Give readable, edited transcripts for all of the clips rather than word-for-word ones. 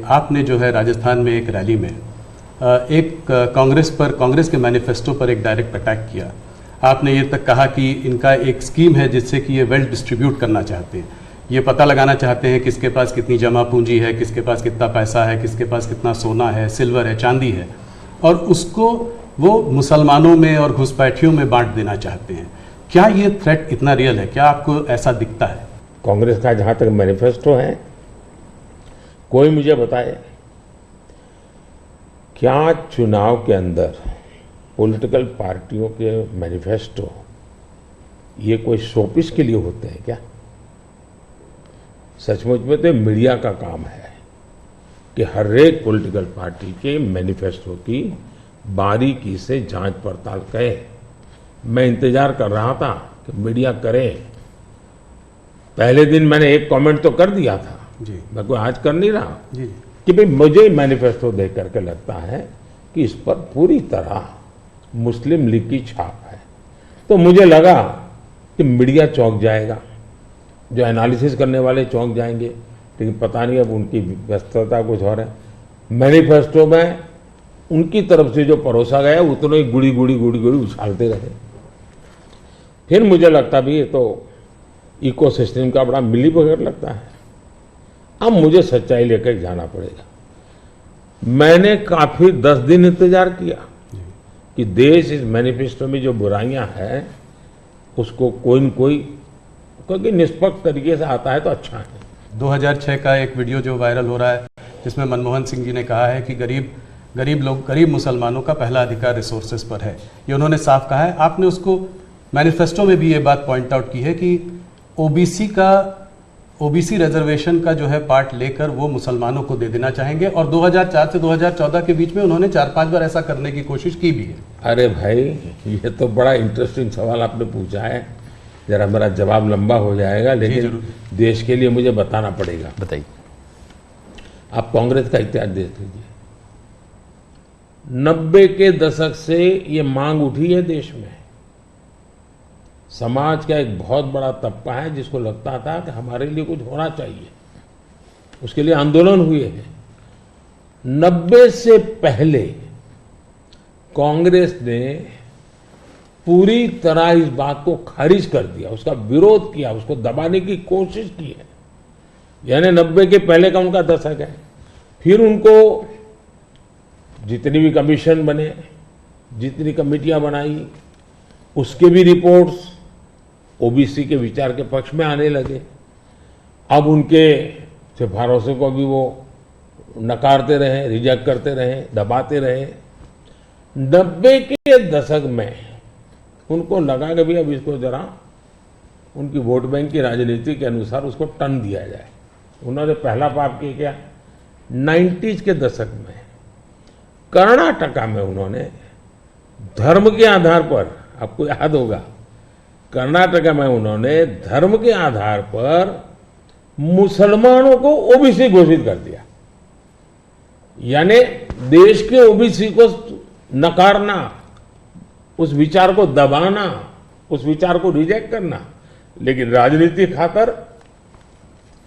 आपने जो है राजस्थान में एक रैली में एक कांग्रेस के मैनिफेस्टो पर एक डायरेक्ट अटैक किया। आपने ये तक कहा कि इनका एक स्कीम है जिससे कि ये वेल्थ डिस्ट्रीब्यूट करना चाहते हैं, ये पता लगाना चाहते हैं किसके पास कितनी जमा पूंजी है, किसके पास कितना पैसा है, किसके पास कितना सोना है, सिल्वर है, चांदी है, और उसको वो मुसलमानों में और घुसपैठियों में बांट देना चाहते हैं। क्या ये थ्रेट इतना रियल है? क्या आपको ऐसा दिखता है? कांग्रेस का जहां तक मैनिफेस्टो है, कोई मुझे बताए क्या चुनाव के अंदर पॉलिटिकल पार्टियों के मैनिफेस्टो ये कोई शोपीस के लिए होते हैं क्या? सचमुच में तो मीडिया का काम है कि हर एक पॉलिटिकल पार्टी के मैनिफेस्टो की बारीकी से जांच पड़ताल करें। मैं इंतजार कर रहा था कि मीडिया करे। पहले दिन मैंने एक कमेंट तो कर दिया था जी। मैं कोई आज कर नहीं रहा जी। कि भाई मुझे मैनिफेस्टो देख करके लगता है कि इस पर पूरी तरह मुस्लिम लीग की छाप है। तो मुझे लगा कि मीडिया चौंक जाएगा, जो एनालिसिस करने वाले चौंक जाएंगे, लेकिन पता नहीं अब उनकी व्यस्तता कुछ और है। मैनिफेस्टो में उनकी तरफ से जो परोसा गया उतना ही गुड़ी गुड़ी उछालते रहे। फिर मुझे लगता भी ये तो इकोसिस्टम का बड़ा मिलीभगत लगता है। अब मुझे सच्चाई लेकर जाना पड़ेगा। मैंने काफी 10 दिन इंतजार किया कि देश इस मैनिफेस्टो में जो बुराइयां हैं उसको कोई न कोई, क्योंकि निष्पक्ष तरीके से आता है तो अच्छा है। 2006 का एक वीडियो जो वायरल हो रहा है जिसमें मनमोहन सिंह जी ने कहा है कि गरीब मुसलमानों का पहला अधिकार रिसोर्सेज पर है, ये उन्होंने साफ कहा है। आपने उसको मैनिफेस्टो में भी ये बात पॉइंट आउट की है कि ओबीसी रिजर्वेशन का जो है पार्ट लेकर वो मुसलमानों को दे देना चाहेंगे, और 2004 से 2014 के बीच में उन्होंने 4-5 बार ऐसा करने की कोशिश की भी है। अरे भाई, ये तो बड़ा इंटरेस्टिंग सवाल आपने पूछा है। जरा मेरा जवाब लंबा हो जाएगा, लेकिन देश के लिए मुझे बताना पड़ेगा। बताइए। आप कांग्रेस का इतिहास देख लीजिए। 90 के दशक से ये मांग उठी है देश में। समाज का एक बहुत बड़ा तबका है जिसको लगता था कि हमारे लिए कुछ होना चाहिए, उसके लिए आंदोलन हुए हैं। 90 से पहले कांग्रेस ने पूरी तरह इस बात को खारिज कर दिया, उसका विरोध किया, उसको दबाने की कोशिश की है। यानी 90 के पहले का उनका दशक है। फिर उनको जितनी भी कमीशन बने, जितनी कमेटियां बनाई, उसके भी रिपोर्ट्स ओबीसी के विचार के पक्ष में आने लगे। अब उनके सिफारिशों को भी वो नकारते रहे, रिजेक्ट करते रहे, दबाते रहे। 90 के दशक में उनको लगा कि भी अब इसको जरा उनकी वोट बैंक की राजनीति के अनुसार उसको टर्न दिया जाए। उन्होंने पहला पाप किया क्या? 90s के दशक में कर्नाटका में उन्होंने धर्म के आधार पर, आपको याद होगा, कर्नाटका में उन्होंने धर्म के आधार पर मुसलमानों को ओबीसी घोषित कर दिया। यानी देश के ओबीसी को नकारना, उस विचार को दबाना, उस विचार को रिजेक्ट करना, लेकिन राजनीति खातर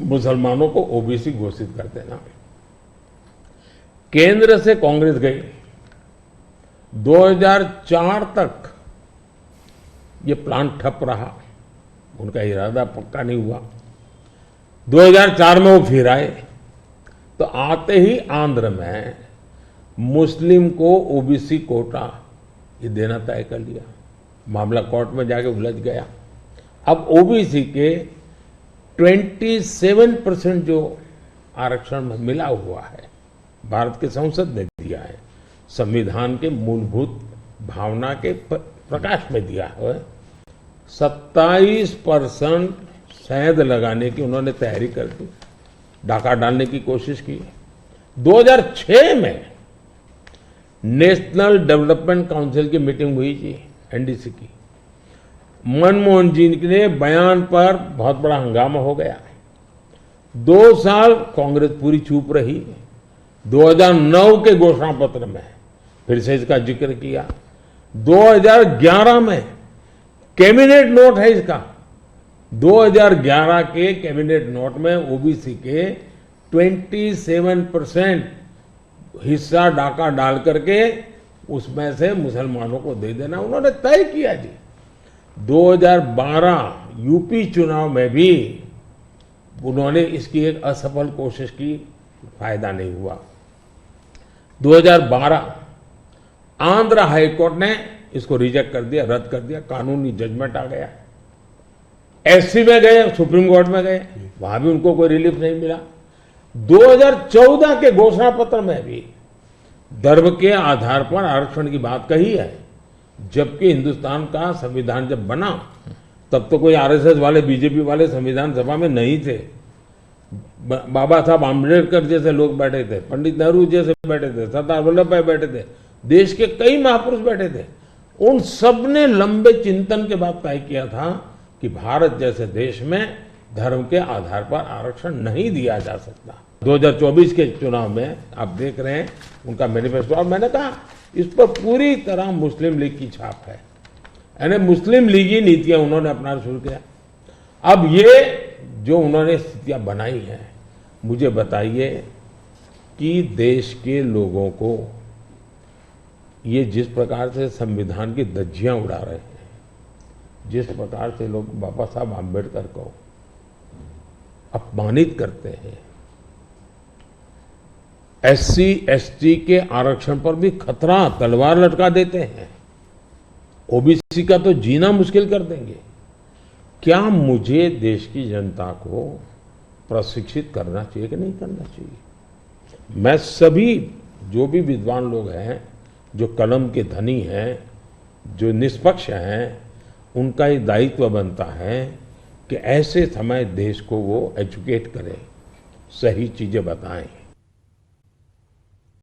मुसलमानों को ओबीसी घोषित कर देना। केंद्र से कांग्रेस गई, 2004 तक ये प्लान ठप रहा, उनका इरादा पक्का नहीं हुआ। 2004 में वो फिर आए, तो आते ही आंध्र में मुस्लिम को ओबीसी कोटा ये देना तय कर लिया। मामला कोर्ट में जाके उलझ गया। अब ओबीसी के 27% जो आरक्षण में मिला हुआ है, भारत के संसद ने दिया है, संविधान के मूलभूत भावना के प्रकाश में दिया है। 27% शहद लगाने की उन्होंने तैयारी कर दी, डाका डालने की कोशिश की। 2006 में नेशनल डेवलपमेंट काउंसिल की मीटिंग हुई थी, एनडीसी की। मनमोहन जी के बयान पर बहुत बड़ा हंगामा हो गया। 2 साल कांग्रेस पूरी चुप रही। 2009 के घोषणा पत्र में फिर से इसका जिक्र किया। 2011 में कैबिनेट नोट है इसका। 2011 के कैबिनेट नोट में ओबीसी के 27% हिस्सा डाका डाल करके उसमें से मुसलमानों को दे देना उन्होंने तय किया जी। 2012 यूपी चुनाव में भी उन्होंने इसकी एक असफल कोशिश की, फायदा नहीं हुआ। 2012 आंध्र हाईकोर्ट ने इसको रिजेक्ट कर दिया, रद्द कर दिया, कानूनी जजमेंट आ गया। एससी में गए, सुप्रीम कोर्ट में गए, वहां भी उनको कोई रिलीफ नहीं मिला। 2014 के घोषणा पत्र में भी धर्म के आधार पर आरक्षण की बात कही है, जबकि हिंदुस्तान का संविधान जब बना तब तो कोई आरएसएस वाले, बीजेपी वाले संविधान सभा में नहीं थे। बाबा साहब आम्बेडकर जैसे लोग बैठे थे, पंडित नेहरू जैसे बैठे थे, सरदार वल्लभ भाई बैठे थे, देश के कई महापुरुष बैठे थे। उन सब ने लंबे चिंतन के बाद तय किया था कि भारत जैसे देश में धर्म के आधार पर आरक्षण नहीं दिया जा सकता। 2024 के चुनाव में आप देख रहे हैं उनका मैनिफेस्टो, और मैंने कहा इस पर पूरी तरह मुस्लिम लीग की छाप है, यानी मुस्लिम लीगी नीतियां उन्होंने अपना शुरू किया। अब ये जो उन्होंने स्थितियां बनाई हैं, मुझे बताइए कि देश के लोगों को ये जिस प्रकार से संविधान की धज्जियां उड़ा रहे हैं, जिस प्रकार से लोग बाबा साहब आम्बेडकर को अपमानित करते हैं, एससी एसटी के आरक्षण पर भी खतरा, तलवार लटका देते हैं, ओबीसी का तो जीना मुश्किल कर देंगे। क्या मुझे देश की जनता को प्रशिक्षित करना चाहिए कि नहीं करना चाहिए? मैं सभी जो भी विद्वान लोग हैं, जो कलम के धनी हैं, जो निष्पक्ष हैं, उनका ये दायित्व बनता है कि ऐसे समय देश को वो एजुकेट करें, सही चीजें बताएं।